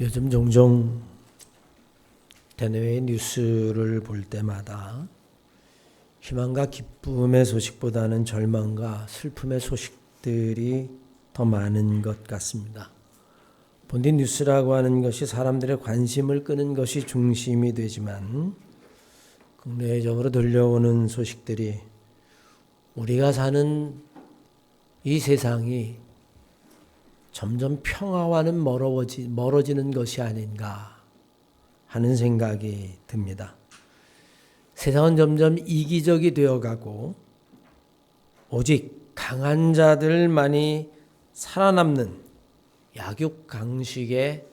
요즘 종종 대내외 뉴스를 볼 때마다 희망과 기쁨의 소식보다는 절망과 슬픔의 소식들이 더 많은 것 같습니다. 본디 뉴스라고 하는 것이 사람들의 관심을 끄는 것이 중심이 되지만 국내적으로 들려오는 소식들이 우리가 사는 이 세상이 점점 평화와는 멀어지는 것이 아닌가 하는 생각이 듭니다. 세상은 점점 이기적이 되어가고 오직 강한 자들만이 살아남는 약육강식의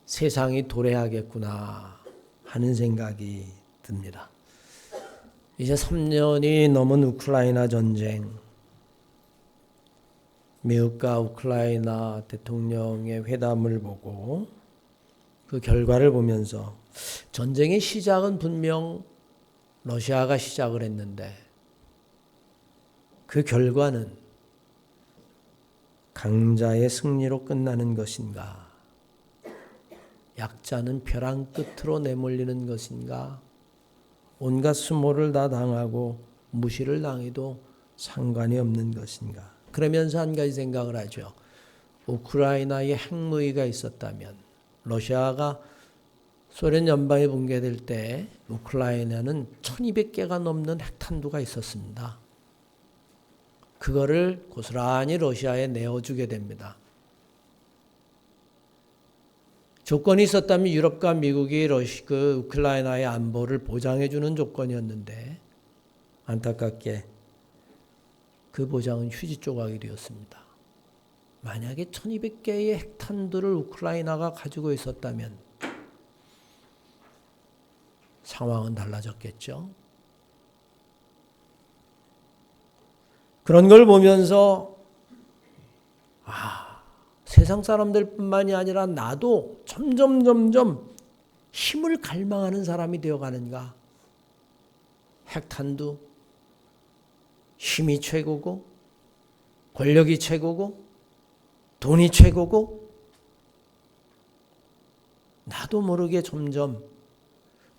세상이 도래하겠구나 하는 생각이 듭니다. 이제 3년이 넘은 우크라이나 전쟁, 미국과 우크라이나 대통령의 회담을 보고 그 결과를 보면서 전쟁의 시작은 분명 러시아가 시작을 했는데 그 결과는 강자의 승리로 끝나는 것인가? 약자는 벼랑 끝으로 내몰리는 것인가? 온갖 수모를 다 당하고 무시를 당해도 상관이 없는 것인가? 그러면서 한 가지 생각을 하죠. 우크라이나에 핵무기가 있었다면 러시아가 소련 연방이 붕괴될 때 우크라이나는 1200개가 넘는 핵탄두가 있었습니다. 그거를 고스란히 러시아에 내어주게 됩니다. 조건이 있었다면 유럽과 미국이 우크라이나의 안보를 보장해주는 조건이었는데 안타깝게 그 보장은 휴지 조각이 되었습니다. 만약에 1200개의 핵탄두를 우크라이나가 가지고 있었다면 상황은 달라졌겠죠. 그런 걸 보면서 세상 사람들뿐만이 아니라 나도 점점 힘을 갈망하는 사람이 되어가는가. 핵탄두, 힘이 최고고 권력이 최고고 돈이 최고고 나도 모르게 점점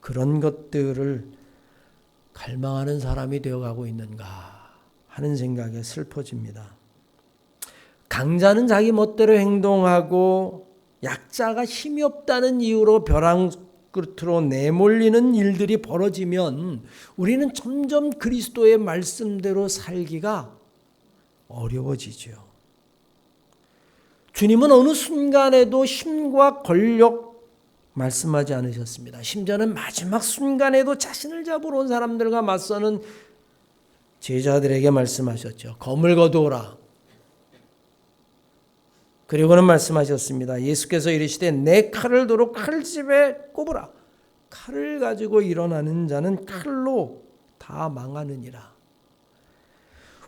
그런 것들을 갈망하는 사람이 되어가고 있는가 하는 생각에 슬퍼집니다. 강자는 자기 멋대로 행동하고 약자가 힘이 없다는 이유로 벼랑 끝으로 내몰리는 일들이 벌어지면 우리는 점점 그리스도의 말씀대로 살기가 어려워지죠. 주님은 어느 순간에도 힘과 권력 말씀하지 않으셨습니다. 심지어는 마지막 순간에도 자신을 잡으러 온 사람들과 맞서는 제자들에게 말씀하셨죠. 검을 거두어라. 그리고는 말씀하셨습니다. 예수께서 이르시되 내 칼을 도로 칼집에 꼽으라. 칼을 가지고 일어나는 자는 칼로 다 망하느니라.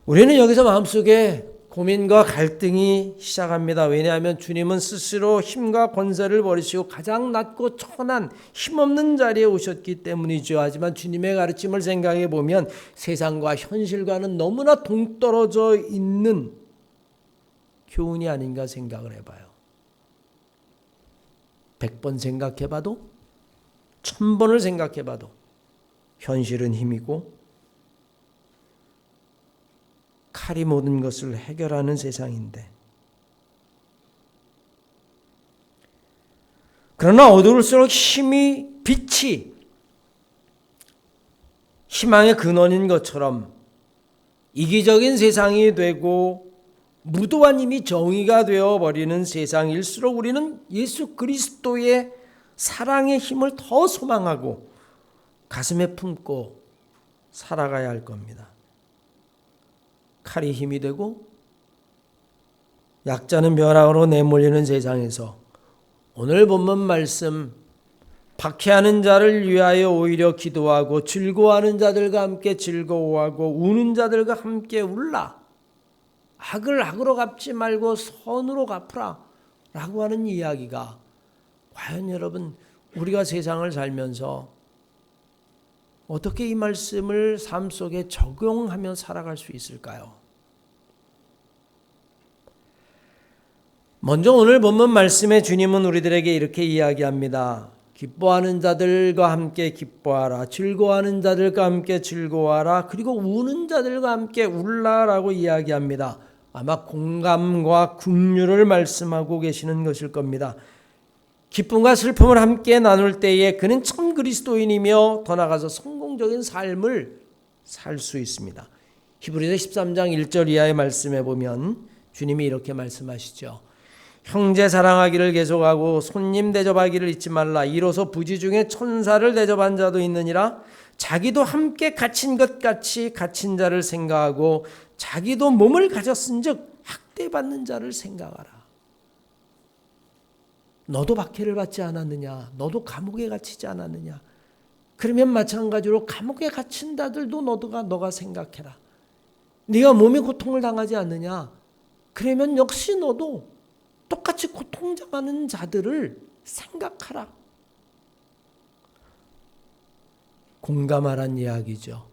우리는 여기서 마음속에 고민과 갈등이 시작합니다. 왜냐하면 주님은 스스로 힘과 권세를 버리시고 가장 낮고 천한 힘없는 자리에 오셨기 때문이죠. 하지만 주님의 가르침을 생각해 보면 세상과 현실과는 너무나 동떨어져 있는 교훈이 아닌가 생각을 해봐요. 100번 생각해봐도 1000번을 생각해봐도 현실은 힘이고 칼이 모든 것을 해결하는 세상인데 그러나 어두울수록 빛이 희망의 근원인 것처럼 이기적인 세상이 되고 무도한 힘이 정의가 되어버리는 세상일수록 우리는 예수 그리스도의 사랑의 힘을 더 소망하고 가슴에 품고 살아가야 할 겁니다. 칼이 힘이 되고 약자는 벼락으로 내몰리는 세상에서 오늘 본문 말씀 박해하는 자를 위하여 오히려 기도하고 즐거워하는 자들과 함께 즐거워하고 우는 자들과 함께 울라. 악을 악으로 갚지 말고 선으로 갚으라 라고 하는 이야기가 과연 여러분 우리가 세상을 살면서 어떻게 이 말씀을 삶 속에 적용하며 살아갈 수 있을까요? 먼저 오늘 본문 말씀에 주님은 우리들에게 이렇게 이야기합니다. 기뻐하는 자들과 함께 기뻐하라. 즐거워하는 자들과 함께 즐거워하라. 그리고 우는 자들과 함께 울라라고 이야기합니다. 아마 공감과 긍휼을 말씀하고 계시는 것일 겁니다. 기쁨과 슬픔을 함께 나눌 때에 그는 참 그리스도인이며 더 나아가서 성공적인 삶을 살 수 있습니다. 히브리서 13장 1절 이하의 말씀에 보면 주님이 이렇게 말씀하시죠. 형제 사랑하기를 계속하고 손님 대접하기를 잊지 말라. 이로써 부지 중에 천사를 대접한 자도 있느니라. 자기도 함께 갇힌 것 같이 갇힌 자를 생각하고 자기도 몸을 가졌은즉 학대받는 자를 생각하라. 너도 박해를 받지 않았느냐? 너도 감옥에 갇히지 않았느냐? 그러면 마찬가지로 감옥에 갇힌 자들도 너가 생각해라. 네가 몸의 고통을 당하지 않느냐? 그러면 역시 너도 똑같이 고통당하는 자들을 생각하라. 공감하란 이야기죠.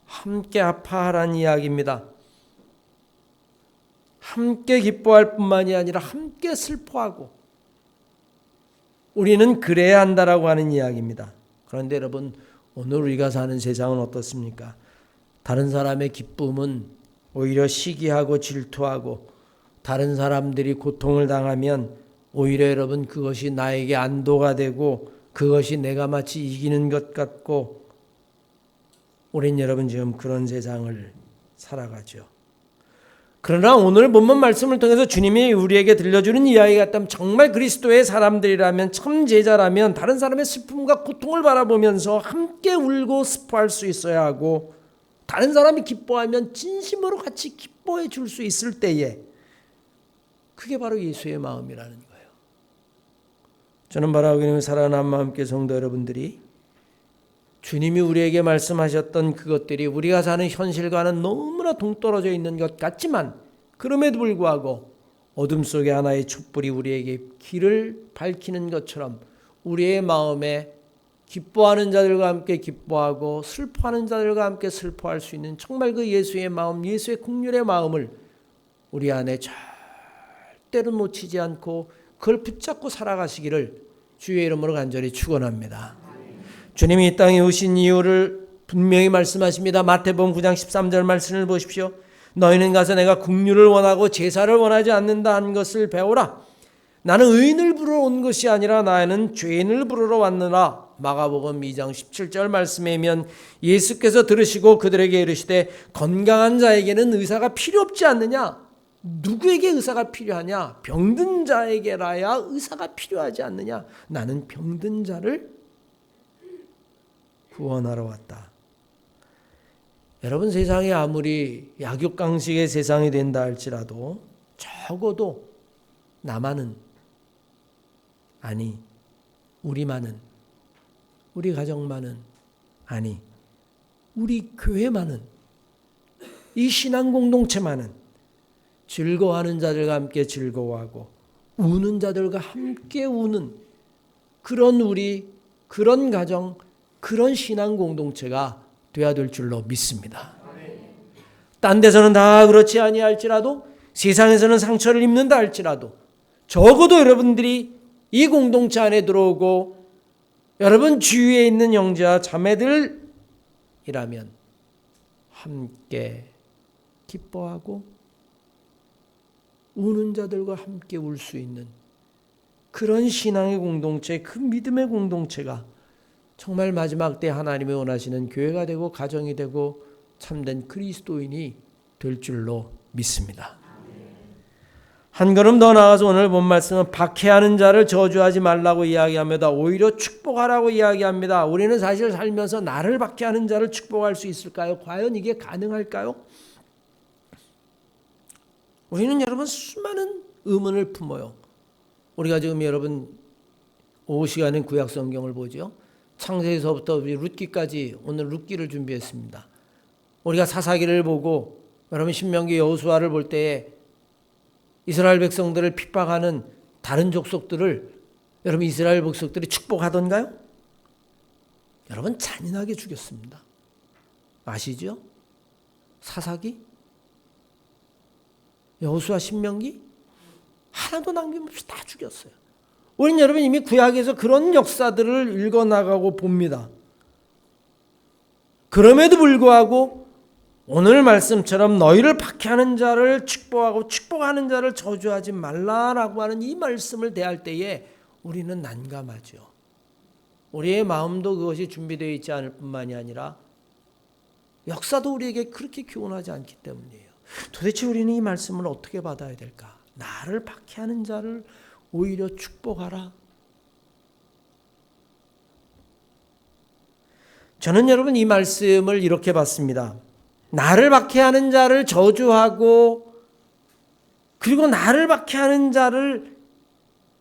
함께 아파하란 이야기입니다. 함께 기뻐할 뿐만이 아니라 함께 슬퍼하고 우리는 그래야 한다라고 하는 이야기입니다. 그런데 여러분, 오늘 우리가 사는 세상은 어떻습니까? 다른 사람의 기쁨은 오히려 시기하고 질투하고 다른 사람들이 고통을 당하면 오히려 여러분 그것이 나에게 안도가 되고 그것이 내가 마치 이기는 것 같고 우린 여러분 지금 그런 세상을 살아가죠. 그러나 오늘 본문 말씀을 통해서 주님이 우리에게 들려주는 이야기 같다면 정말 그리스도의 사람들이라면 참 제자라면 다른 사람의 슬픔과 고통을 바라보면서 함께 울고 슬퍼할 수 있어야 하고 다른 사람이 기뻐하면 진심으로 같이 기뻐해 줄 수 있을 때에 그게 바로 예수의 마음이라는 거예요. 저는 바라보기는 사랑하는 마음께 성도 여러분들이 주님이 우리에게 말씀하셨던 그것들이 우리가 사는 현실과는 너무나 동떨어져 있는 것 같지만 그럼에도 불구하고 어둠 속에 하나의 촛불이 우리에게 길을 밝히는 것처럼 우리의 마음에 기뻐하는 자들과 함께 기뻐하고 슬퍼하는 자들과 함께 슬퍼할 수 있는 정말 그 예수의 마음, 예수의 긍휼의 마음을 우리 안에 절대로 놓치지 않고 그걸 붙잡고 살아가시기를 주의 이름으로 간절히 축원합니다. 주님이 이 땅에 오신 이유를 분명히 말씀하십니다. 마태복음 9장 13절 말씀을 보십시오. 너희는 가서 내가 긍휼을 원하고 제사를 원하지 않는다 한 것을 배우라. 나는 의인을 부르러 온 것이 아니라 나는 죄인을 부르러 왔느라. 마가복음 2장 17절 말씀이면 예수께서 들으시고 그들에게 이르시되 건강한 자에게는 의사가 필요 없지 않느냐? 누구에게 의사가 필요하냐? 병든 자에게라야 의사가 필요하지 않느냐? 나는 병든 자를 구원하러 왔다. 여러분 세상이 아무리 약육강식의 세상이 된다 할지라도 적어도 나만은 아니 우리만은 우리 가정만은 아니 우리 교회만은 이 신앙 공동체만은 즐거워하는 자들과 함께 즐거워하고 우는 자들과 함께 우는 그런 우리 그런 가정 그런 신앙 공동체가 되어야 될 줄로 믿습니다. 딴 데서는 다 그렇지 아니할지라도 세상에서는 상처를 입는다 할지라도 적어도 여러분들이 이 공동체 안에 들어오고 여러분 주위에 있는 형제와 자매들이라면 함께 기뻐하고 우는 자들과 함께 울 수 있는 그런 신앙의 공동체, 그 믿음의 공동체가 정말 마지막 때 하나님이 원하시는 교회가 되고 가정이 되고 참된 그리스도인이 될 줄로 믿습니다. 한 걸음 더 나아가서 오늘 본 말씀은 박해하는 자를 저주하지 말라고 이야기합니다. 오히려 축복하라고 이야기합니다. 우리는 사실 살면서 나를 박해하는 자를 축복할 수 있을까요? 과연 이게 가능할까요? 우리는 여러분 수많은 의문을 품어요. 우리가 지금 여러분 오후 시간엔 구약 성경을 보죠. 창세기서부터 룻기까지 오늘 룻기를 준비했습니다. 우리가 사사기를 보고 여러분 신명기 여호수아를 볼 때에 이스라엘 백성들을 핍박하는 다른 족속들을 여러분 이스라엘 백성들이 축복하던가요? 여러분 잔인하게 죽였습니다. 아시죠? 사사기? 여호수아 신명기? 하나도 남김없이 다 죽였어요. 우린 여러분 이미 구약에서 그런 역사들을 읽어나가고 봅니다. 그럼에도 불구하고 오늘 말씀처럼 너희를 박해하는 자를 축복하고 축복하는 자를 저주하지 말라라고 하는 이 말씀을 대할 때에 우리는 난감하죠. 우리의 마음도 그것이 준비되어 있지 않을 뿐만이 아니라 역사도 우리에게 그렇게 교훈하지 않기 때문이에요. 도대체 우리는 이 말씀을 어떻게 받아야 될까? 나를 박해하는 자를 오히려 축복하라. 저는 여러분 이 말씀을 이렇게 봤습니다. 나를 박해하는 자를 저주하고 그리고 나를 박해하는 자를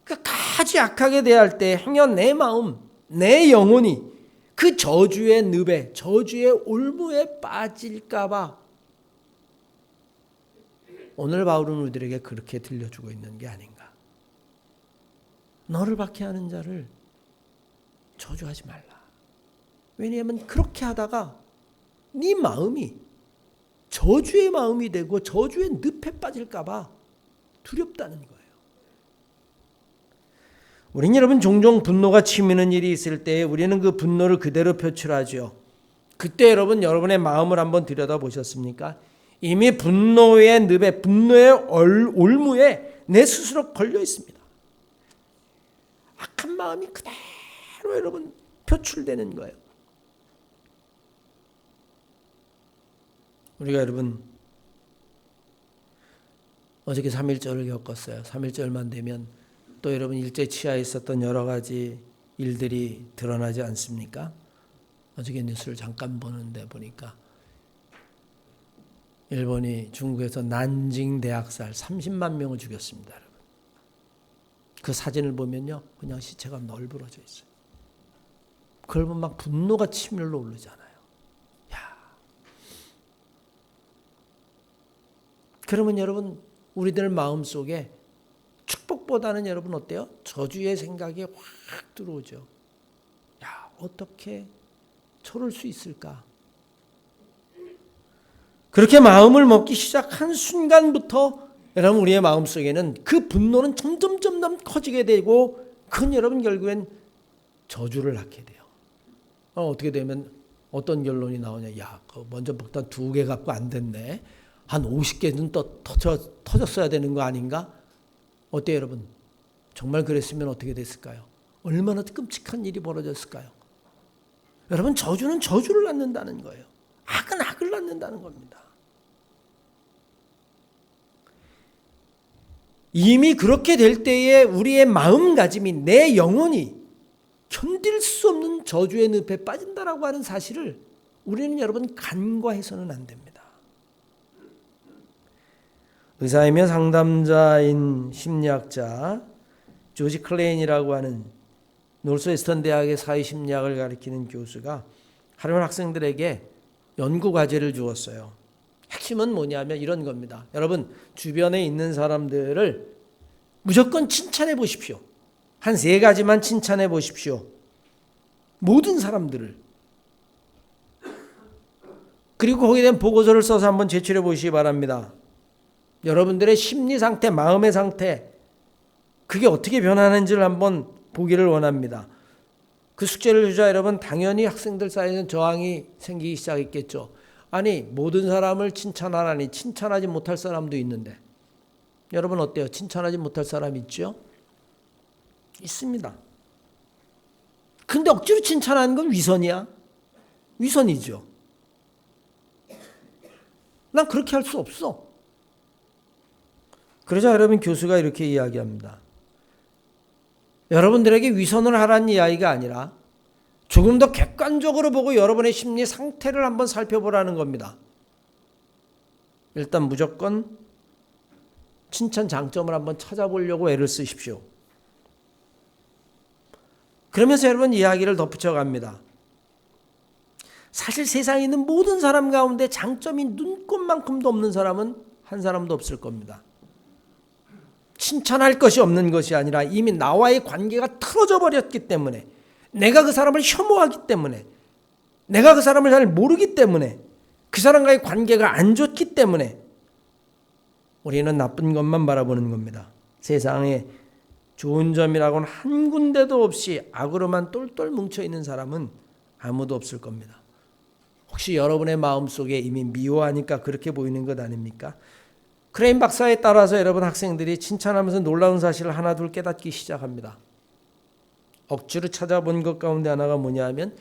끝까지 악하게 대할 때 행여 내 마음, 내 영혼이 그 저주의 늪에, 저주의 올무에 빠질까 봐 오늘 바울은 우리들에게 그렇게 들려주고 있는 게 아닌가. 너를 박해하는 자를 저주하지 말라. 왜냐하면 그렇게 하다가 네 마음이 저주의 마음이 되고 저주의 늪에 빠질까 봐 두렵다는 거예요. 우린 여러분 종종 분노가 치미는 일이 있을 때 우리는 그 분노를 그대로 표출하죠. 그때 여러분의 마음을 한번 들여다보셨습니까? 이미 분노의 늪에, 분노의 올무에 내 스스로 걸려 있습니다. 악한 마음이 그대로 여러분 표출되는 거예요. 우리가 여러분 어저께 3.1절을 겪었어요. 3.1절만 되면 또 여러분 일제 치하에 있었던 여러 가지 일들이 드러나지 않습니까? 어저께 뉴스를 잠깐 보는데 보니까 일본이 중국에서 난징 대학살 30만 명을 죽였습니다. 여러분. 그 사진을 보면요. 그냥 시체가 널브러져 있어요. 그걸 보면 막 분노가 치밀러 오르잖아요. 야. 그러면 여러분 우리들 마음속에 축복보다는 여러분 어때요? 저주의 생각이 확 들어오죠. 야, 어떻게 저럴 수 있을까? 그렇게 마음을 먹기 시작한 순간부터 여러분 우리의 마음속에는 그 분노는 점점 커지게 되고 그건 여러분 결국엔 저주를 낳게 돼요. 어떻게 되면 어떤 결론이 나오냐? 야, 먼저 폭탄 2개 갖고 안 됐네. 한 50개는 또 터졌어야 되는 거 아닌가? 어때요 여러분? 정말 그랬으면 어떻게 됐을까요? 얼마나 끔찍한 일이 벌어졌을까요? 여러분 저주는 저주를 낳는다는 거예요. 악은 악을 낳는다는 겁니다. 이미 그렇게 될 때에 우리의 마음가짐이 내 영혼이 견딜 수 없는 저주의 늪에 빠진다라고 하는 사실을 우리는 여러분 간과해서는 안 됩니다. 의사이며 상담자인 심리학자 조지 클레인이라고 하는 노스웨스턴 대학의 사회심리학을 가르치는 교수가 하루는 학생들에게 연구과제를 주었어요. 핵심은 뭐냐면 이런 겁니다. 여러분 주변에 있는 사람들을 무조건 칭찬해 보십시오. 한 3가지만 칭찬해 보십시오. 모든 사람들을. 그리고 거기에 대한 보고서를 써서 한번 제출해 보시기 바랍니다. 여러분들의 심리 상태, 마음의 상태 그게 어떻게 변하는지를 한번 보기를 원합니다. 그 숙제를 주자 여러분 당연히 학생들 사이에는 저항이 생기기 시작했겠죠. 아니 모든 사람을 칭찬하라니 칭찬하지 못할 사람도 있는데 여러분 어때요? 칭찬하지 못할 사람 있죠? 있습니다. 근데 억지로 칭찬하는 건 위선이야? 위선이죠. 난 그렇게 할 수 없어. 그러자 여러분 교수가 이렇게 이야기합니다. 여러분들에게 위선을 하라는 이야기가 아니라 조금 더 객관적으로 보고 여러분의 심리 상태를 한번 살펴보라는 겁니다. 일단 무조건 칭찬 장점을 한번 찾아보려고 애를 쓰십시오. 그러면서 여러분 이야기를 덧붙여 갑니다. 사실 세상에 있는 모든 사람 가운데 장점이 눈꼽만큼도 없는 사람은 한 사람도 없을 겁니다. 칭찬할 것이 없는 것이 아니라 이미 나와의 관계가 틀어져 버렸기 때문에 내가 그 사람을 혐오하기 때문에 내가 그 사람을 잘 모르기 때문에 그 사람과의 관계가 안 좋기 때문에 우리는 나쁜 것만 바라보는 겁니다. 세상에 좋은 점이라고는 한 군데도 없이 악으로만 똘똘 뭉쳐있는 사람은 아무도 없을 겁니다. 혹시 여러분의 마음속에 이미 미워하니까 그렇게 보이는 것 아닙니까? 크레인 박사에 따라서 여러분 학생들이 칭찬하면서 놀라운 사실을 하나둘 깨닫기 시작합니다. 억지로 찾아본 것 가운데 하나가 뭐냐 하면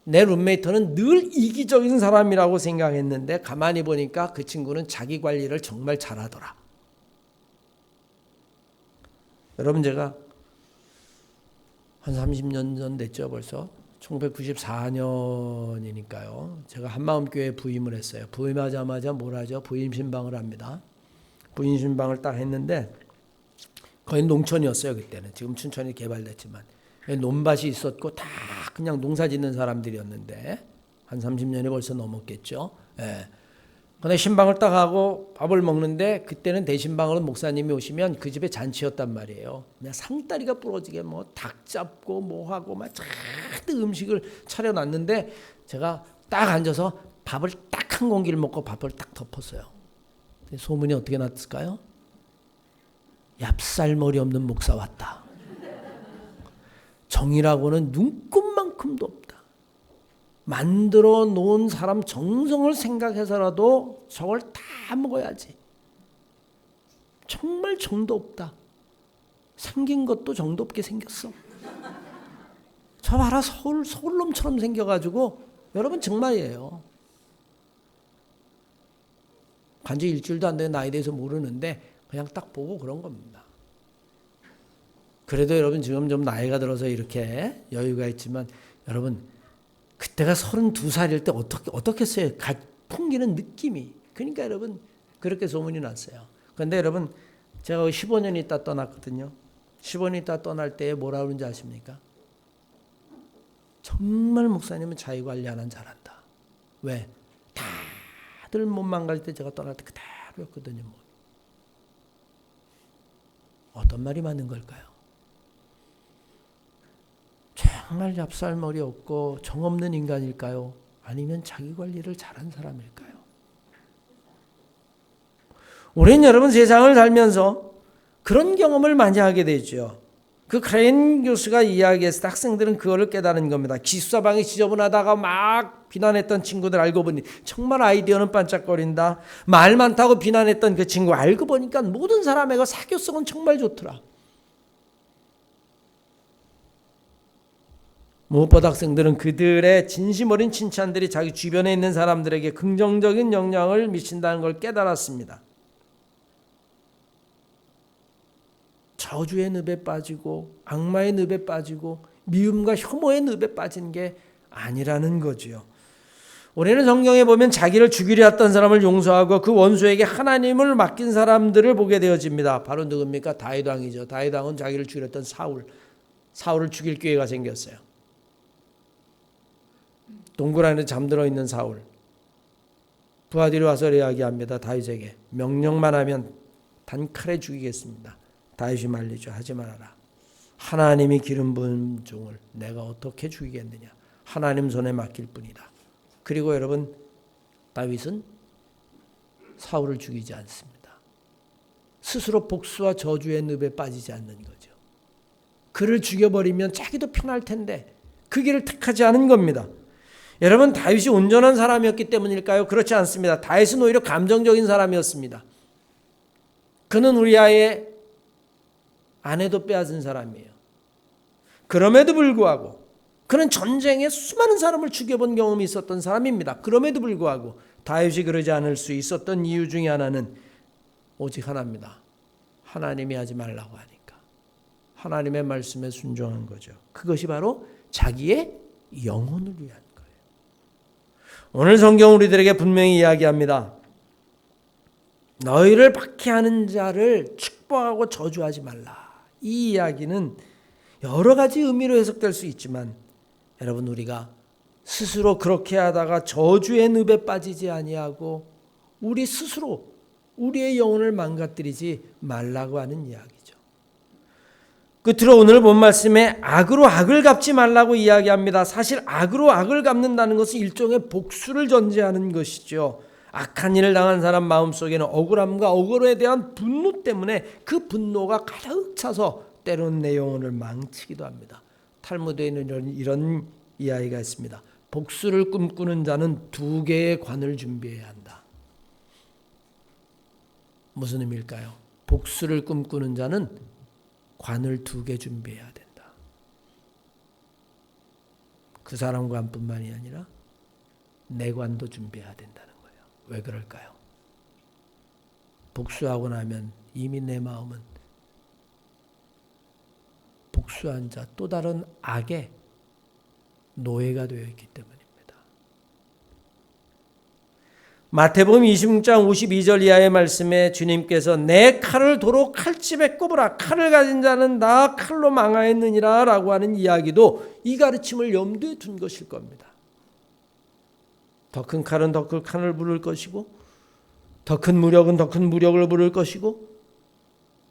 내 룸메이터는 늘 이기적인 사람이라고 생각했는데 가만히 보니까 그 친구는 자기 관리를 정말 잘하더라. 여러분 제가 한 30년 전 됐죠 벌써. 1994년이니까요. 제가 한마음교회에 부임을 했어요. 부임하자마자 뭘 하죠? 부임 신방을 합니다. 부임 신방을 딱 했는데 거의 농촌이었어요 그때는. 지금 춘천이 개발됐지만 논밭이 있었고 다 그냥 농사 짓는 사람들이었는데 한 30년이 벌써 넘었겠죠. 예. 근데 신방을 딱 하고 밥을 먹는데 그때는 대신방으로 목사님이 오시면 그 집에 잔치였단 말이에요. 그냥 상다리가 부러지게 뭐 닭 잡고 뭐 하고 막 잔뜩 음식을 차려놨는데 제가 딱 앉아서 밥을 딱 한 공기를 먹고 밥을 딱 덮었어요. 소문이 어떻게 났을까요? 얍살머리 없는 목사 왔다. 정이라고는 눈꼽만큼도 없다. 만들어 놓은 사람 정성을 생각해서라도 저걸 다 먹어야지. 정말 정도 없다. 생긴 것도 정도 없게 생겼어. 저 봐라 서울놈처럼 생겨가지고 여러분 정말이에요. 간지 일주일도 안 된 나이에 대해서 모르는데 그냥 딱 보고 그런 겁니다. 그래도 여러분 지금 좀 나이가 들어서 이렇게 여유가 있지만 여러분 그때가 32살일 때 어떻겠어요? 풍기는 느낌이. 그러니까 여러분 그렇게 소문이 났어요. 그런데 여러분 제가 15년 있다 떠났거든요. 15년 있다 떠날 때 뭐라 그러는지 아십니까? 정말 목사님은 자기관리 하나 잘한다. 왜? 다들 몸만 갈 때 제가 떠날 때 그대로였거든요. 어떤 말이 맞는 걸까요? 정말 얍살머리 없고 정없는 인간일까요? 아니면 자기 관리를 잘한 사람일까요? 우리는 여러분 세상을 살면서 그런 경험을 많이 하게 되죠. 그 크레인 교수가 이야기했을 때 학생들은 그거를 깨달은 겁니다. 기숙사방이 지저분하다가 막 비난했던 친구들 알고 보니 정말 아이디어는 반짝거린다. 말 많다고 비난했던 그 친구 알고 보니까 모든 사람의 사교성은 정말 좋더라. 무엇보다 학생들은 그들의 진심 어린 칭찬들이 자기 주변에 있는 사람들에게 긍정적인 영향을 미친다는 걸 깨달았습니다. 저주의 늪에 빠지고 악마의 늪에 빠지고 미움과 혐오의 늪에 빠진 게 아니라는 거지요. 우리는 성경에 보면 자기를 죽이려 했던 사람을 용서하고 그 원수에게 하나님을 맡긴 사람들을 보게 되어집니다. 바로 누굽니까? 다윗 왕이죠. 다윗 왕은 자기를 죽이려 했던 사울을 죽일 기회가 생겼어요. 동굴 안에 잠들어 있는 사울. 부하들이 와서 이야기합니다. 다윗에게 명령만 하면 단칼에 죽이겠습니다. 다윗이 말리죠. 하지 말아라. 하나님이 기름 부은 종을 내가 어떻게 죽이겠느냐. 하나님 손에 맡길 뿐이다. 그리고 여러분 다윗은 사울을 죽이지 않습니다. 스스로 복수와 저주의 늪에 빠지지 않는 거죠. 그를 죽여버리면 자기도 편할 텐데 그 길을 택하지 않은 겁니다. 여러분 다윗이 온전한 사람이었기 때문일까요? 그렇지 않습니다. 다윗은 오히려 감정적인 사람이었습니다. 그는 우리아의 아내도 빼앗은 사람이에요. 그럼에도 불구하고 그는 전쟁에 수많은 사람을 죽여본 경험이 있었던 사람입니다. 그럼에도 불구하고 다윗이 그러지 않을 수 있었던 이유 중에 하나는 오직 하나입니다. 하나님이 하지 말라고 하니까. 하나님의 말씀에 순종한 거죠. 그것이 바로 자기의 영혼을 위한 거예요. 오늘 성경 우리들에게 분명히 이야기합니다. 너희를 박해하는 자를 축복하고 저주하지 말라. 이 이야기는 여러 가지 의미로 해석될 수 있지만 여러분 우리가 스스로 그렇게 하다가 저주의 늪에 빠지지 아니하고 우리 스스로 우리의 영혼을 망가뜨리지 말라고 하는 이야기죠. 끝으로 오늘 본 말씀에 악으로 악을 갚지 말라고 이야기합니다. 사실 악으로 악을 갚는다는 것은 일종의 복수를 전제하는 것이죠. 악한 일을 당한 사람 마음속에는 억울함과 억울에 대한 분노 때문에 그 분노가 가득 차서 때로는 내 영혼을 망치기도 합니다. 탈무드에는 이런 이야기가 있습니다. 복수를 꿈꾸는 자는 2개의 관을 준비해야 한다. 무슨 의미일까요? 복수를 꿈꾸는 자는 관을 2개 준비해야 된다. 그 사람과뿐만이 아니라 내 관도 준비해야 된다는 거예요. 왜 그럴까요? 복수하고 나면 이미 내 마음은 복수한 자, 또 다른 악의 노예가 되어 있기 때문입니다. 마태복음 26장 52절 이하의 말씀에 주님께서 내 칼을 도로 칼집에 꼽으라. 칼을 가진 자는 다 칼로 망하였느니라 라고 하는 이야기도 이 가르침을 염두에 둔 것일 겁니다. 더 큰 칼은 더 큰 칼을 부를 것이고 더 큰 무력은 더 큰 무력을 부를 것이고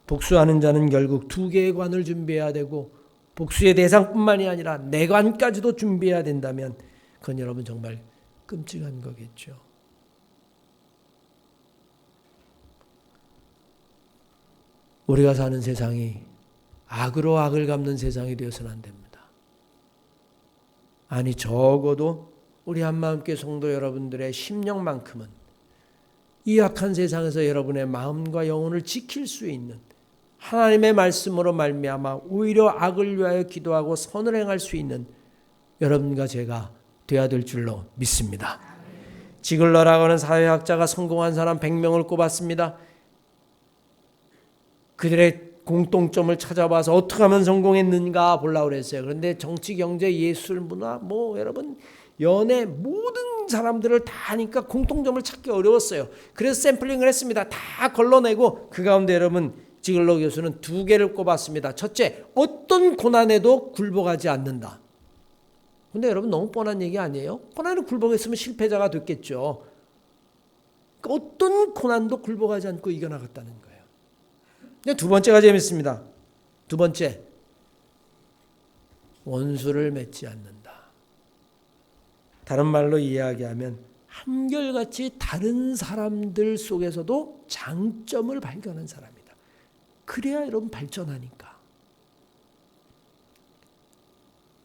복수하는 자는 결국 2개의 관을 준비해야 되고 복수의 대상뿐만이 아니라 내 관까지도 준비해야 된다면 그건 여러분 정말 끔찍한 거겠죠. 우리가 사는 세상이 악으로 악을 갚는 세상이 되어서는 안 됩니다. 아니 적어도 우리 한마음교회 성도 여러분들의 심령만큼은 이 악한 세상에서 여러분의 마음과 영혼을 지킬 수 있는 하나님의 말씀으로 말미암아 오히려 악을 위하여 기도하고 선을 행할 수 있는 여러분과 제가 되어야 될 줄로 믿습니다. 지글러라고 하는 사회학자가 성공한 사람 100명을 꼽았습니다. 그들의 공통점을 찾아봐서 어떻게 하면 성공했는가 보려고 그랬어요. 그런데 정치, 경제, 예술, 문화, 여러분 연애 모든 사람들을 다 하니까 공통점을 찾기 어려웠어요. 그래서 샘플링을 했습니다. 다 걸러내고 그 가운데 여러분 지글러 교수는 2개를 꼽았습니다. 첫째, 어떤 고난에도 굴복하지 않는다. 근데 여러분 너무 뻔한 얘기 아니에요? 고난에 굴복했으면 실패자가 됐겠죠. 어떤 고난도 굴복하지 않고 이겨나갔다는 거예요. 2번째가 재밌습니다. 2번째, 원수를 맺지 않는다. 다른 말로 이야기하면 한결같이 다른 사람들 속에서도 장점을 발견한 사람이다. 그래야 여러분 발전하니까.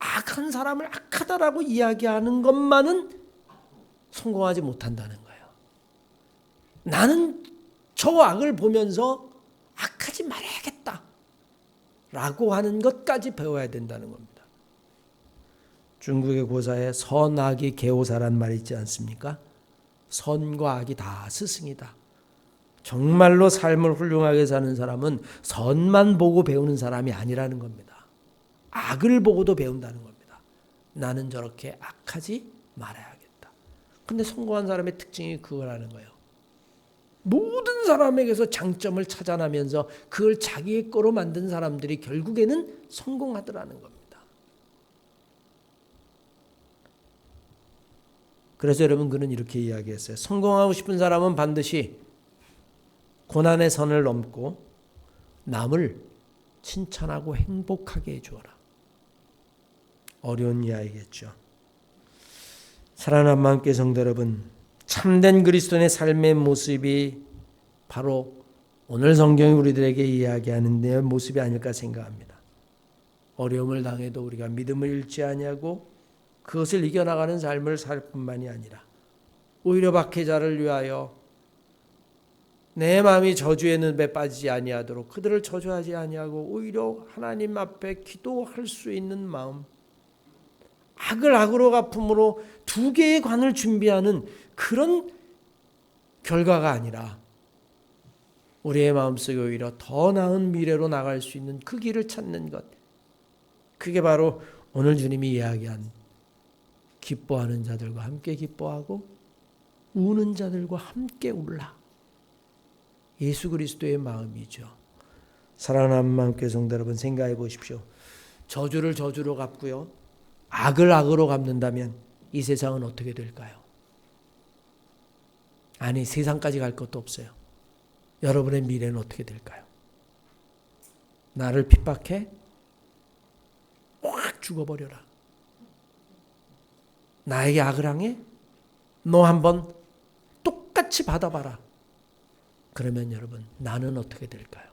악한 사람을 악하다라고 이야기하는 것만은 성공하지 못한다는 거예요. 나는 저 악을 보면서 악하지 말아야겠다 라고 하는 것까지 배워야 된다는 겁니다. 중국의 고사에 선악이 개오사란 말이 있지 않습니까? 선과 악이 다 스승이다. 정말로 삶을 훌륭하게 사는 사람은 선만 보고 배우는 사람이 아니라는 겁니다. 악을 보고도 배운다는 겁니다. 나는 저렇게 악하지 말아야겠다. 근데 성공한 사람의 특징이 그거라는 거예요. 모든 사람에게서 장점을 찾아내면서 그걸 자기의 거로 만든 사람들이 결국에는 성공하더라는 겁니다. 그래서 여러분 그는 이렇게 이야기했어요. 성공하고 싶은 사람은 반드시 고난의 선을 넘고 남을 칭찬하고 행복하게 해주어라. 어려운 이야기겠죠. 사랑하는 마음께 성도 여러분, 참된 그리스도인의 삶의 모습이 바로 오늘 성경이 우리들에게 이야기하는 내 모습이 아닐까 생각합니다. 어려움을 당해도 우리가 믿음을 잃지 아니하고 그것을 이겨나가는 삶을 살 뿐만이 아니라 오히려 박해자를 위하여 내 마음이 저주의 늪에 빠지지 아니하도록 그들을 저주하지 아니하고 오히려 하나님 앞에 기도할 수 있는 마음, 악을 악으로 갚음으로 2개의 관을 준비하는 그런 결과가 아니라 우리의 마음속에 오히려 더 나은 미래로 나갈 수 있는 그 길을 찾는 것, 그게 바로 오늘 주님이 이야기한 기뻐하는 자들과 함께 기뻐하고 우는 자들과 함께 울라. 예수 그리스도의 마음이죠. 사랑하는 마음께 성도 여러분, 생각해 보십시오. 저주를 저주로 갚고요, 악을 악으로 갚는다면 이 세상은 어떻게 될까요? 아니, 세상까지 갈 것도 없어요. 여러분의 미래는 어떻게 될까요? 나를 핍박해? 확 죽어버려라. 나에게 악을 항해? 너 한번 똑같이 받아봐라. 그러면 여러분, 나는 어떻게 될까요?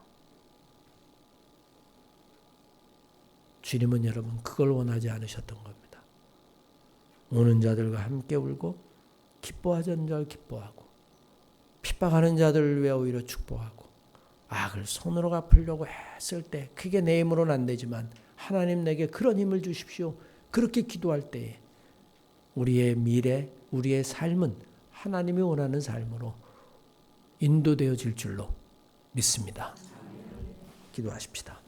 주님은 여러분 그걸 원하지 않으셨던 겁니다. 우는 자들과 함께 울고 기뻐하는 자를 기뻐하고 핍박하는 자들을 위해 오히려 축복하고 악을 손으로 갚으려고 했을 때 그게 내 힘으로는 안 되지만 하나님 내게 그런 힘을 주십시오. 그렇게 기도할 때에 우리의 미래, 우리의 삶은 하나님이 원하는 삶으로 인도되어질 줄로 믿습니다. 기도하십시다.